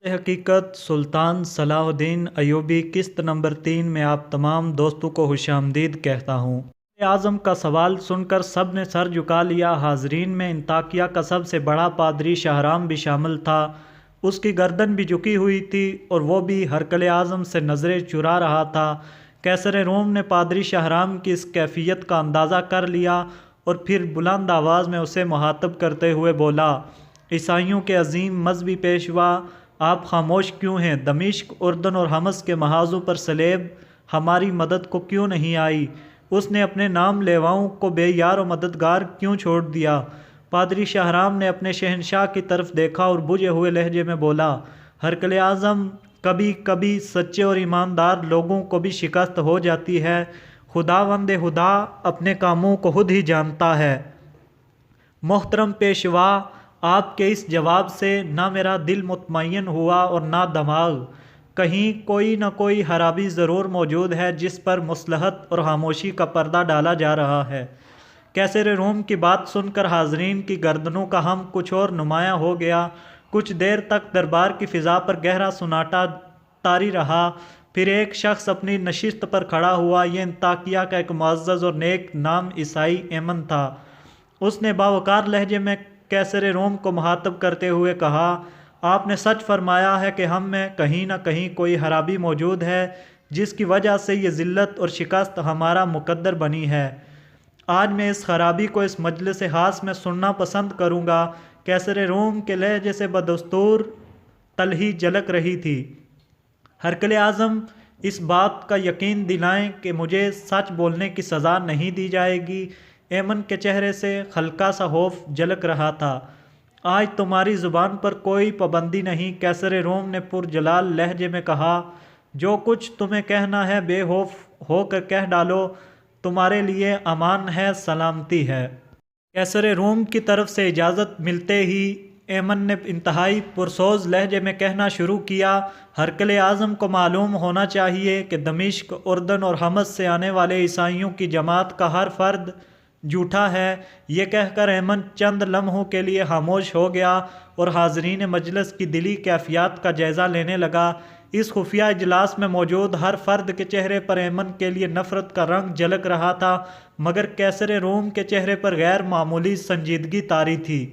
حقیقت سلطان صلاح الدین ایوبی قسط نمبر 3 میں آپ تمام دوستوں کو خوش آمدید کہتا ہوں۔ اعظم کا سوال سن کر سب نے سر جھکا لیا۔ حاضرین میں انطاکیہ کا سب سے بڑا پادری شاہرام بھی شامل تھا۔ اس کی گردن بھی جھکی ہوئی تھی اور وہ بھی ہرقل اعظم سے نظریں چرا رہا تھا۔ قیصر روم نے پادری شاہرام کی اس کیفیت کا اندازہ کر لیا اور پھر بلند آواز میں اسے مخاطب کرتے ہوئے بولا، عیسائیوں کے عظیم مذہبی پیشوا، آپ خاموش کیوں ہیں؟ دمشق، اردن اور حمص کے محاذوں پر صلیب ہماری مدد کو کیوں نہیں آئی؟ اس نے اپنے نام لیواؤں کو بے یار و مددگار کیوں چھوڑ دیا؟ پادری شاہرام نے اپنے شہنشاہ کی طرف دیکھا اور بجھے ہوئے لہجے میں بولا، ہرقل اعظم، کبھی کبھی سچے اور ایماندار لوگوں کو بھی شکست ہو جاتی ہے۔ خداوند خدا اپنے کاموں کو خود ہی جانتا ہے۔ محترم پیشوا، آپ کے اس جواب سے نہ میرا دل مطمئن ہوا اور نہ دماغ۔ کہیں کوئی نہ کوئی خرابی ضرور موجود ہے جس پر مصلحت اور خاموشی کا پردہ ڈالا جا رہا ہے۔ قیصر روم کی بات سن کر حاضرین کی گردنوں کا ہم کچھ اور نمایاں ہو گیا۔ کچھ دیر تک دربار کی فضا پر گہرا سناٹا طاری رہا۔ پھر ایک شخص اپنی نشست پر کھڑا ہوا۔ یہ انطاکیہ کا ایک معزز اور نیک نام عیسائی ایمن تھا۔ اس نے باوقار لہجے میں قیصر روم کو مخاطب کرتے ہوئے کہا، آپ نے سچ فرمایا ہے کہ ہم میں کہیں نہ کہیں کوئی خرابی موجود ہے جس کی وجہ سے یہ ذلت اور شکست ہمارا مقدر بنی ہے۔ آج میں اس خرابی کو اس مجلس خاص میں سننا پسند کروں گا۔ قیصر روم کے لہجے سے بدستور تلخی جھلک رہی تھی۔ ہرقل اعظم، اس بات کا یقین دلائیں کہ مجھے سچ بولنے کی سزا نہیں دی جائے گی۔ ایمن کے چہرے سے ہلکا سا خوف جھلک رہا تھا۔ آج تمہاری زبان پر کوئی پابندی نہیں، قیصر روم نے پرجلال لہجے میں کہا، جو کچھ تمہیں کہنا ہے بے خوف ہو کر کہہ ڈالو، تمہارے لیے امان ہے، سلامتی ہے۔ قیصر روم کی طرف سے اجازت ملتے ہی ایمن نے انتہائی پرسوز لہجے میں کہنا شروع کیا، ہرقل اعظم کو معلوم ہونا چاہیے کہ دمشق، اردن اور حمص سے آنے والے عیسائیوں کی جماعت کا ہر فرد جھوٹا ہے۔ یہ کہہ کر ایمن چند لمحوں کے لیے خاموش ہو گیا اور حاضرین مجلس کی دلی کیفیات کا جائزہ لینے لگا۔ اس خفیہ اجلاس میں موجود ہر فرد کے چہرے پر ایمن کے لیے نفرت کا رنگ جھلک رہا تھا، مگر قیصر روم کے چہرے پر غیر معمولی سنجیدگی طاری تھی۔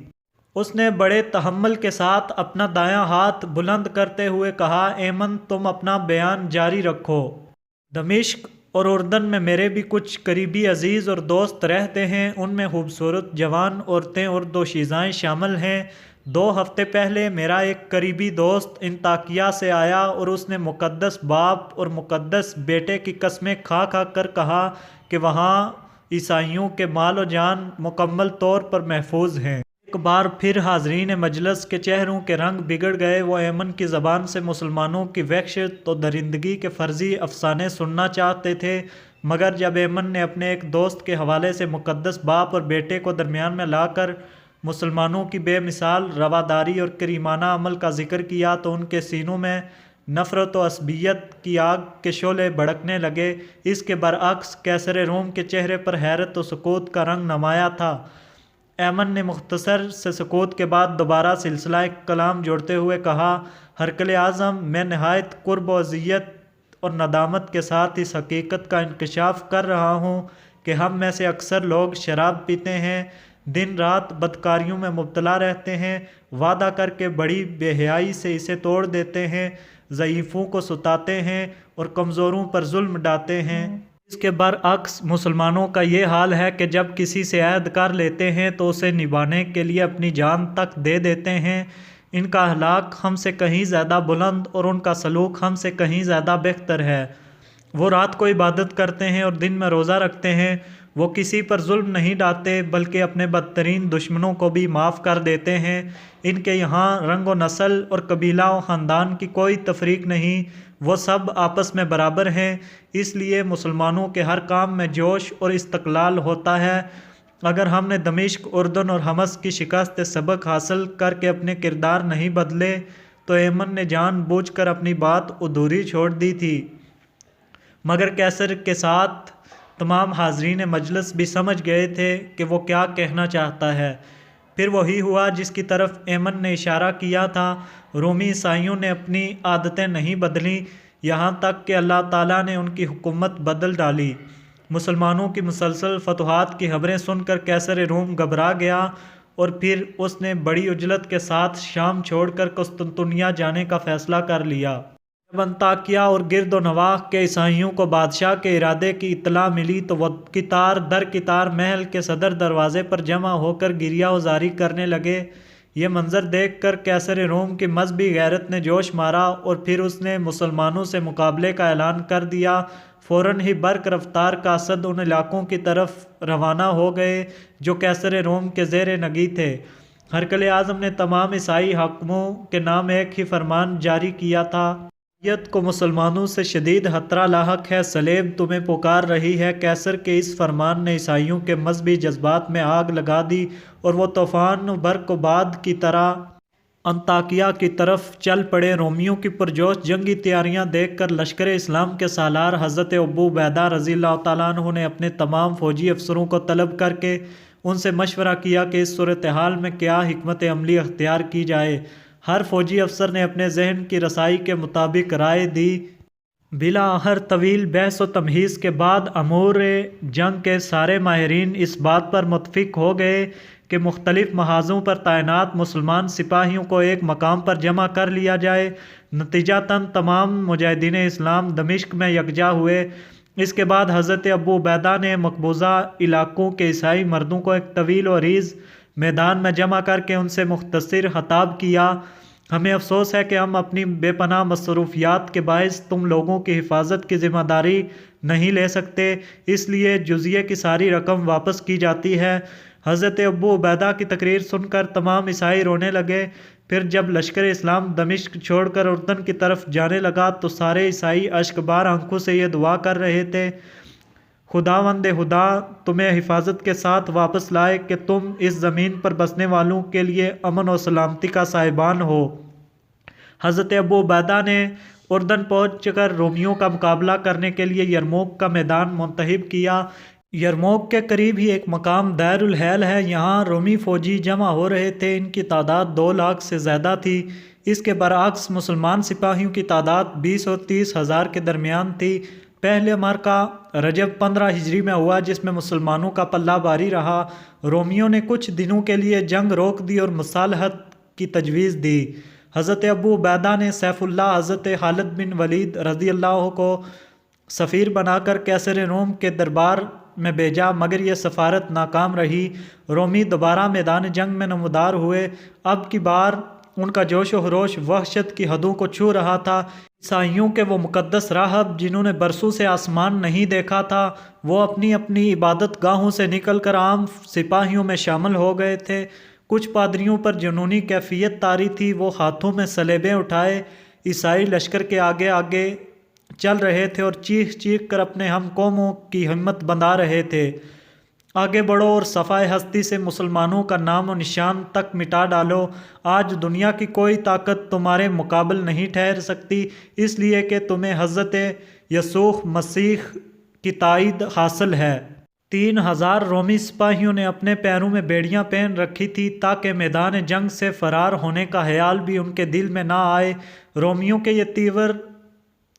اس نے بڑے تحمل کے ساتھ اپنا دایاں ہاتھ بلند کرتے ہوئے کہا، ایمن، تم اپنا بیان جاری رکھو۔ دمشق اور اردن میں میرے بھی کچھ قریبی عزیز اور دوست رہتے ہیں، ان میں خوبصورت جوان عورتیں اور دوشیزائیں شامل ہیں۔ 2 ہفتے پہلے میرا ایک قریبی دوست انطاکیہ سے آیا اور اس نے مقدس باپ اور مقدس بیٹے کی قسمیں کھا کھا کر کہا کہ وہاں عیسائیوں کے مال و جان مکمل طور پر محفوظ ہیں۔ ایک بار پھر حاضرین مجلس کے چہروں کے رنگ بگڑ گئے۔ وہ ایمن کی زبان سے مسلمانوں کی وحشت و درندگی کے فرضی افسانے سننا چاہتے تھے، مگر جب ایمن نے اپنے ایک دوست کے حوالے سے مقدس باپ اور بیٹے کو درمیان میں لا کر مسلمانوں کی بے مثال رواداری اور کریمانہ عمل کا ذکر کیا تو ان کے سینوں میں نفرت و عصبیت کی آگ کے شعلے بھڑکنے لگے۔ اس کے برعکس قیصر روم کے چہرے پر حیرت و سکوت کا رنگ نمایاں تھا۔ ایمن نے مختصر سے سکوت کے بعد دوبارہ سلسلہ کلام جوڑتے ہوئے کہا، ہرقل اعظم، میں نہایت قرب و اذیت اور ندامت کے ساتھ اس حقیقت کا انکشاف کر رہا ہوں کہ ہم میں سے اکثر لوگ شراب پیتے ہیں، دن رات بدکاریوں میں مبتلا رہتے ہیں، وعدہ کر کے بڑی بے حیائی سے اسے توڑ دیتے ہیں، ضعیفوں کو ستاتے ہیں اور کمزوروں پر ظلم ڈھاتے ہیں۔ اس کے برعکس مسلمانوں کا یہ حال ہے کہ جب کسی سے عہد کر لیتے ہیں تو اسے نبھانے کے لیے اپنی جان تک دے دیتے ہیں۔ ان کا اخلاق ہم سے کہیں زیادہ بلند اور ان کا سلوک ہم سے کہیں زیادہ بہتر ہے۔ وہ رات کو عبادت کرتے ہیں اور دن میں روزہ رکھتے ہیں۔ وہ کسی پر ظلم نہیں ڈھاتے بلکہ اپنے بدترین دشمنوں کو بھی معاف کر دیتے ہیں۔ ان کے یہاں رنگ و نسل اور قبیلہ و خاندان کی کوئی تفریق نہیں، وہ سب آپس میں برابر ہیں۔ اس لیے مسلمانوں کے ہر کام میں جوش اور استقلال ہوتا ہے۔ اگر ہم نے دمشق، اردن اور حمص کی شکست سے سبق حاصل کر کے اپنے کردار نہیں بدلے تو ایمن نے جان بوجھ کر اپنی بات ادھوری چھوڑ دی تھی۔ مگر قیصر کے ساتھ تمام حاضرین مجلس بھی سمجھ گئے تھے کہ وہ کیا کہنا چاہتا ہے۔ پھر وہی ہوا جس کی طرف ایمن نے اشارہ کیا تھا۔ رومی عیسائیوں نے اپنی عادتیں نہیں بدلیں، یہاں تک کہ اللہ تعالیٰ نے ان کی حکومت بدل ڈالی۔ مسلمانوں کی مسلسل فتوحات کی خبریں سن کر قیصر روم گھبرا گیا اور پھر اس نے بڑی عجلت کے ساتھ شام چھوڑ کر قسطنطنیہ جانے کا فیصلہ کر لیا۔ جب انطاکیہ اور گرد و نواح کے عیسائیوں کو بادشاہ کے ارادے کی اطلاع ملی تو وہ قطار در قطار محل کے صدر دروازے پر جمع ہو کر گریہ وزاری کرنے لگے۔ یہ منظر دیکھ کر قیصر روم کی مذہبی غیرت نے جوش مارا اور پھر اس نے مسلمانوں سے مقابلے کا اعلان کر دیا۔ فوراً ہی برق رفتار قاصد ان علاقوں کی طرف روانہ ہو گئے جو قیصر روم کے زیر نگی تھے۔ ہرقل اعظم نے تمام عیسائی حاکموں کے نام ایک ہی فرمان جاری کیا تھا۔ شریعت کو مسلمانوں سے شدید خطرہ لاحق ہے، صلیب تمہیں پکار رہی ہے۔ قیصر کے اس فرمان نے عیسائیوں کے مذہبی جذبات میں آگ لگا دی اور وہ طوفان و برق و باد کی طرح انطاکیہ کی طرف چل پڑے۔ رومیوں کی پرجوش جنگی تیاریاں دیکھ کر لشکر اسلام کے سالار حضرت ابو عبیدہ رضی اللہ تعالیٰ عنہ نے اپنے تمام فوجی افسروں کو طلب کر کے ان سے مشورہ کیا کہ اس صورتحال میں کیا حکمت عملی اختیار کی جائے۔ ہر فوجی افسر نے اپنے ذہن کی رسائی کے مطابق رائے دی۔ بالآخر طویل بحث و تمہیز کے بعد امور جنگ کے سارے ماہرین اس بات پر متفق ہو گئے کہ مختلف محاذوں پر تعینات مسلمان سپاہیوں کو ایک مقام پر جمع کر لیا جائے۔ نتیجتاً تمام مجاہدین اسلام دمشق میں یکجا ہوئے۔ اس کے بعد حضرت ابو عبیدہ نے مقبوضہ علاقوں کے عیسائی مردوں کو ایک طویل و عریض میدان میں جمع کر کے ان سے مختصر خطاب کیا۔ ہمیں افسوس ہے کہ ہم اپنی بے پناہ مصروفیات کے باعث تم لوگوں کی حفاظت کی ذمہ داری نہیں لے سکتے، اس لیے جزیے کی ساری رقم واپس کی جاتی ہے۔ حضرت ابو عبیدہ کی تقریر سن کر تمام عیسائی رونے لگے۔ پھر جب لشکر اسلام دمشق چھوڑ کر اردن کی طرف جانے لگا تو سارے عیسائی اشک بار آنکھوں سے یہ دعا کر رہے تھے، خداوند خدا تمہیں حفاظت کے ساتھ واپس لائے کہ تم اس زمین پر بسنے والوں کے لیے امن و سلامتی کا صاحبان ہو۔ حضرت ابو عبیدہ نے اردن پہنچ کر رومیوں کا مقابلہ کرنے کے لیے یرموک کا میدان منتخب کیا۔ یرموک کے قریب ہی ایک مقام دیر الحیل ہے، یہاں رومی فوجی جمع ہو رہے تھے۔ ان کی تعداد 2 لاکھ سے زیادہ تھی۔ اس کے برعکس مسلمان سپاہیوں کی تعداد 20 اور 30 ہزار کے درمیان تھی۔ پہلے معرکہ رجب 15 ہجری میں ہوا جس میں مسلمانوں کا پلہ بھاری رہا۔ رومیوں نے کچھ دنوں کے لیے جنگ روک دی اور مصالحت کی تجویز دی۔ حضرت ابو عبیدہ نے سیف اللہ حضرت خالد بن ولید رضی اللہ عنہ کو سفیر بنا کر قیصر روم کے دربار میں بھیجا، مگر یہ سفارت ناکام رہی۔ رومی دوبارہ میدان جنگ میں نمودار ہوئے۔ اب کی بار ان کا جوش و خروش وحشت کی حدوں کو چھو رہا تھا۔ عیسائیوں کے وہ مقدس راہب جنہوں نے برسوں سے آسمان نہیں دیکھا تھا، وہ اپنی اپنی عبادت گاہوں سے نکل کر عام سپاہیوں میں شامل ہو گئے تھے۔ کچھ پادریوں پر جنونی کیفیت طاری تھی، وہ ہاتھوں میں صلیبیں اٹھائے عیسائی لشکر کے آگے آگے چل رہے تھے اور چیخ چیخ کر اپنے ہم قوموں کی ہمت بندھا رہے تھے، آگے بڑھو اور صفائے ہستی سے مسلمانوں کا نام و نشان تک مٹا ڈالو۔ آج دنیا کی کوئی طاقت تمہارے مقابل نہیں ٹھہر سکتی، اس لیے کہ تمہیں حضرت یسوع مسیح کی تائید حاصل ہے۔ 3000 رومی سپاہیوں نے اپنے پیروں میں بیڑیاں پہن رکھی تھی تاکہ میدان جنگ سے فرار ہونے کا خیال بھی ان کے دل میں نہ آئے۔ رومیوں کے یہ تیور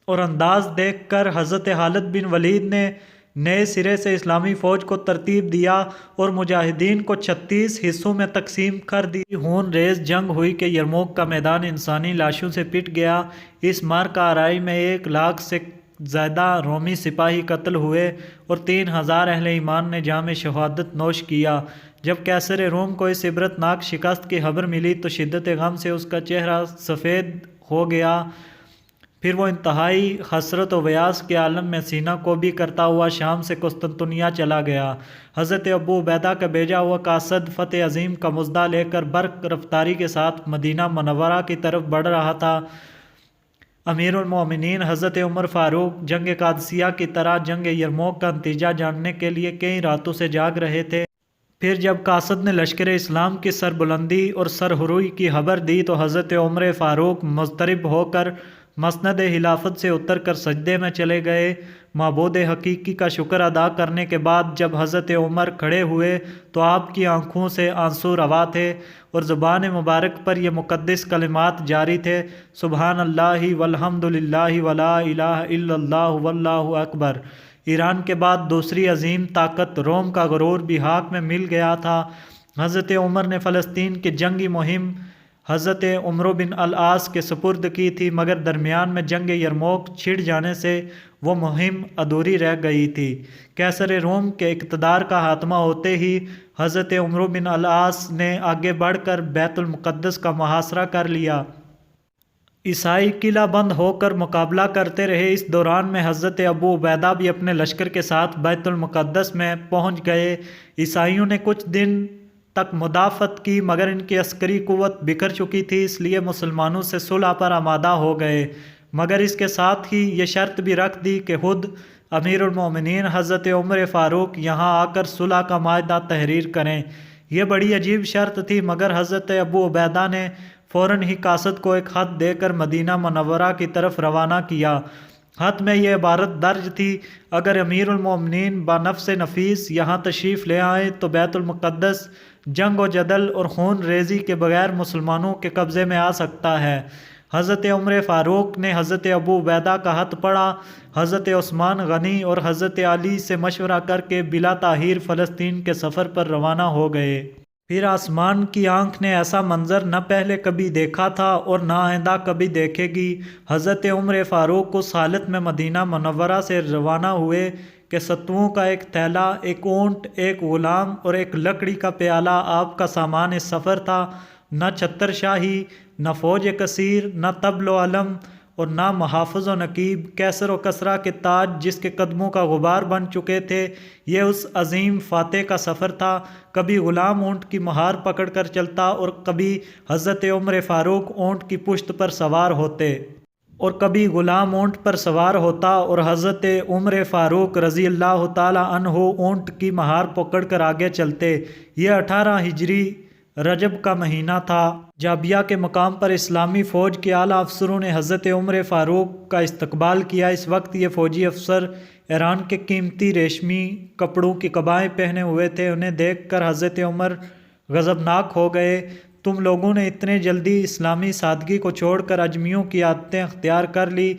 اور انداز دیکھ کر حضرت خالد بن ولید نے نئے سرے سے اسلامی فوج کو ترتیب دیا اور مجاہدین کو 36 حصوں میں تقسیم کر دی۔ خون ریز جنگ ہوئی کہ یرموک کا میدان انسانی لاشوں سے پٹ گیا۔ اس معرکہ آرائی میں 1 لاکھ سے زیادہ رومی سپاہی قتل ہوئے اور 3000 اہل ایمان نے جام شہادت نوش کیا۔ جب قیصر روم کو اس عبرتناک شکست کی خبر ملی تو شدت غم سے اس کا چہرہ سفید ہو گیا۔ پھر وہ انتہائی حسرت و ویاس کے عالم میں سینہ کوبی کرتا ہوا شام سے قسطنطنیہ چلا گیا۔ حضرت ابو عبیدہ کا بھیجا ہوا قاصد فتح عظیم کا مژدہ لے کر برق رفتاری کے ساتھ مدینہ منورہ کی طرف بڑھ رہا تھا۔ امیر المومنین حضرت عمر فاروق جنگ قادسیہ کی طرح جنگ یرموک کا نتیجہ جاننے کے لیے کئی راتوں سے جاگ رہے تھے۔ پھر جب قاصد نے لشکر اسلام کی سربلندی اور سرخروئی کی خبر دی تو حضرت عمر فاروق مضطرب ہو کر مسند خلافت سے اتر کر سجدے میں چلے گئے۔ معبود حقیقی کا شکر ادا کرنے کے بعد جب حضرت عمر کھڑے ہوئے تو آپ کی آنکھوں سے آنسو روا تھے اور زبان مبارک پر یہ مقدس کلمات جاری تھے: سبحان اللہ والحمد للہ ولا الہ الا اللہ واللہ اکبر۔ ایران کے بعد دوسری عظیم طاقت روم کا غرور بھی حق میں مل گیا تھا۔ حضرت عمر نے فلسطین کی جنگی مہم حضرت عمرو بن العاص کے سپرد کی تھی، مگر درمیان میں جنگ یرموک چھڑ جانے سے وہ مہم ادھوری رہ گئی تھی۔ قیصر روم کے اقتدار کا خاتمہ ہوتے ہی حضرت عمرو بن العاص نے آگے بڑھ کر بیت المقدس کا محاصرہ کر لیا۔ عیسائی قلعہ بند ہو کر مقابلہ کرتے رہے۔ اس دوران میں حضرت ابو عبیدہ بھی اپنے لشکر کے ساتھ بیت المقدس میں پہنچ گئے۔ عیسائیوں نے کچھ دن تک مدافعت کی، مگر ان کی عسکری قوت بکھر چکی تھی، اس لیے مسلمانوں سے صلح پر آمادہ ہو گئے، مگر اس کے ساتھ ہی یہ شرط بھی رکھ دی کہ خود امیر المومنین حضرت عمر فاروق یہاں آ کر صلح کا معاہدہ تحریر کریں۔ یہ بڑی عجیب شرط تھی، مگر حضرت ابو عبیدہ نے فوراً ہی قاصد کو ایک خط دے کر مدینہ منورہ کی طرف روانہ کیا۔ خط میں یہ عبارت درج تھی: اگر امیر المومنین بنفس نفیس یہاں تشریف لے آئیں تو بیت المقدس جنگ و جدل اور خون ریزی کے بغیر مسلمانوں کے قبضے میں آ سکتا ہے۔ حضرت عمر فاروق نے حضرت ابو عبیدہ کا خط پڑھا، حضرت عثمان غنی اور حضرت علی سے مشورہ کر کے بلا تاخیر فلسطین کے سفر پر روانہ ہو گئے۔ پھر آسمان کی آنکھ نے ایسا منظر نہ پہلے کبھی دیکھا تھا اور نہ آئندہ کبھی دیکھے گی۔ حضرت عمر فاروق اس حالت میں مدینہ منورہ سے روانہ ہوئے کہ ستوؤں کا ایک تھیلا، ایک اونٹ، ایک غلام اور ایک لکڑی کا پیالہ آپ کا سامان اس سفر تھا۔ نہ چھتر شاہی، نہ فوج کثیر، نہ طبل و علم اور نہ محافظ و نقیب، کیسر و کسریٰ کے تاج جس کے قدموں کا غبار بن چکے تھے۔ یہ اس عظیم فاتح کا سفر تھا۔ کبھی غلام اونٹ کی مہار پکڑ کر چلتا اور کبھی حضرت عمر فاروق اونٹ کی پشت پر سوار ہوتے، اور کبھی غلام اونٹ پر سوار ہوتا اور حضرت عمر فاروق رضی اللہ تعالی عنہ اونٹ کی مہار پکڑ کر آگے چلتے۔ یہ 18 ہجری رجب کا مہینہ تھا۔ جابیہ کے مقام پر اسلامی فوج کے اعلیٰ افسروں نے حضرت عمر فاروق کا استقبال کیا۔ اس وقت یہ فوجی افسر ایران کے قیمتی ریشمی کپڑوں کی قبائیں پہنے ہوئے تھے۔ انہیں دیکھ کر حضرت عمر غضبناک ہو گئے: تم لوگوں نے اتنے جلدی اسلامی سادگی کو چھوڑ کر اجمیوں کی عادتیں اختیار کر لی۔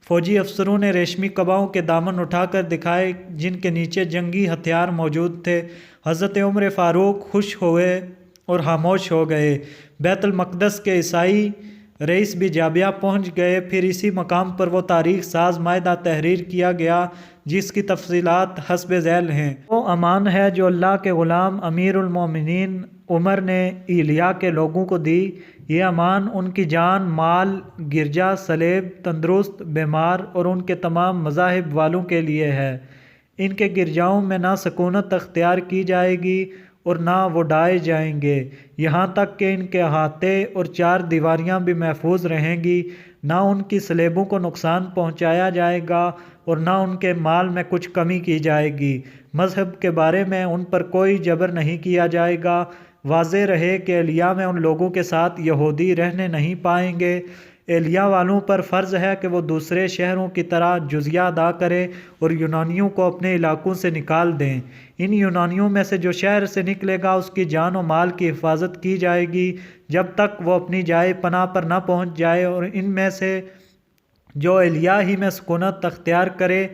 فوجی افسروں نے ریشمی قباؤں کے دامن اٹھا کر دکھائے جن کے نیچے جنگی ہتھیار موجود تھے۔ حضرت عمر فاروق خوش ہوئے اور خاموش ہو گئے۔ بیت المقدس کے عیسائی رئیس بھی جابیہ پہنچ گئے۔ پھر اسی مقام پر وہ تاریخ ساز معاہدہ تحریر کیا گیا جس کی تفصیلات حسب ذیل ہیں۔ وہ امان ہے جو اللہ کے غلام امیر المومنین عمر نے ایلیا کے لوگوں کو دی۔ یہ امان ان کی جان، مال، گرجا، صلیب، تندرست، بیمار اور ان کے تمام مذاہب والوں کے لیے ہے۔ ان کے گرجاؤں میں نہ سکونت اختیار کی جائے گی اور نہ وہ ڈھائے جائیں گے، یہاں تک کہ ان کے احاطے اور 4 دیواریاں بھی محفوظ رہیں گی۔ نہ ان کی صلیبوں کو نقصان پہنچایا جائے گا اور نہ ان کے مال میں کچھ کمی کی جائے گی۔ مذہب کے بارے میں ان پر کوئی جبر نہیں کیا جائے گا۔ واضح رہے کہ ایلیا میں ان لوگوں کے ساتھ یہودی رہنے نہیں پائیں گے۔ ایلیا والوں پر فرض ہے کہ وہ دوسرے شہروں کی طرح جزیہ ادا کریں اور یونانیوں کو اپنے علاقوں سے نکال دیں۔ ان یونانیوں میں سے جو شہر سے نکلے گا اس کی جان و مال کی حفاظت کی جائے گی جب تک وہ اپنی جائے پناہ پر نہ پہنچ جائے، اور ان میں سے جو ایلیا ہی میں سکونت اختیار کرے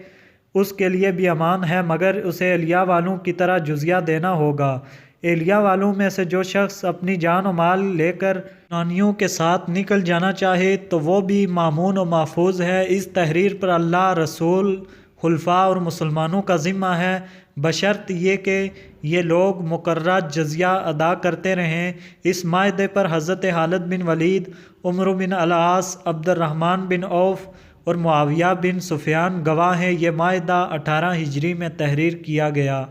اس کے لیے بھی امان ہے، مگر اسے ایلیا والوں کی طرح جزیہ دینا ہوگا۔ ایلیا والوں میں سے جو شخص اپنی جان و مال لے کر یونانیوں کے ساتھ نکل جانا چاہے تو وہ بھی مامون و محفوظ ہے۔ اس تحریر پر اللہ، رسول، خلفاء اور مسلمانوں کا ذمہ ہے، بشرط یہ کہ یہ لوگ مقررہ جزیہ ادا کرتے رہیں۔ اس معاہدے پر حضرت خالد بن ولید، عمرو بن العاص، عبد الرحمن بن عوف اور معاویہ بن سفیان گواہ ہیں۔ یہ معاہدہ 18 ہجری میں تحریر کیا گیا۔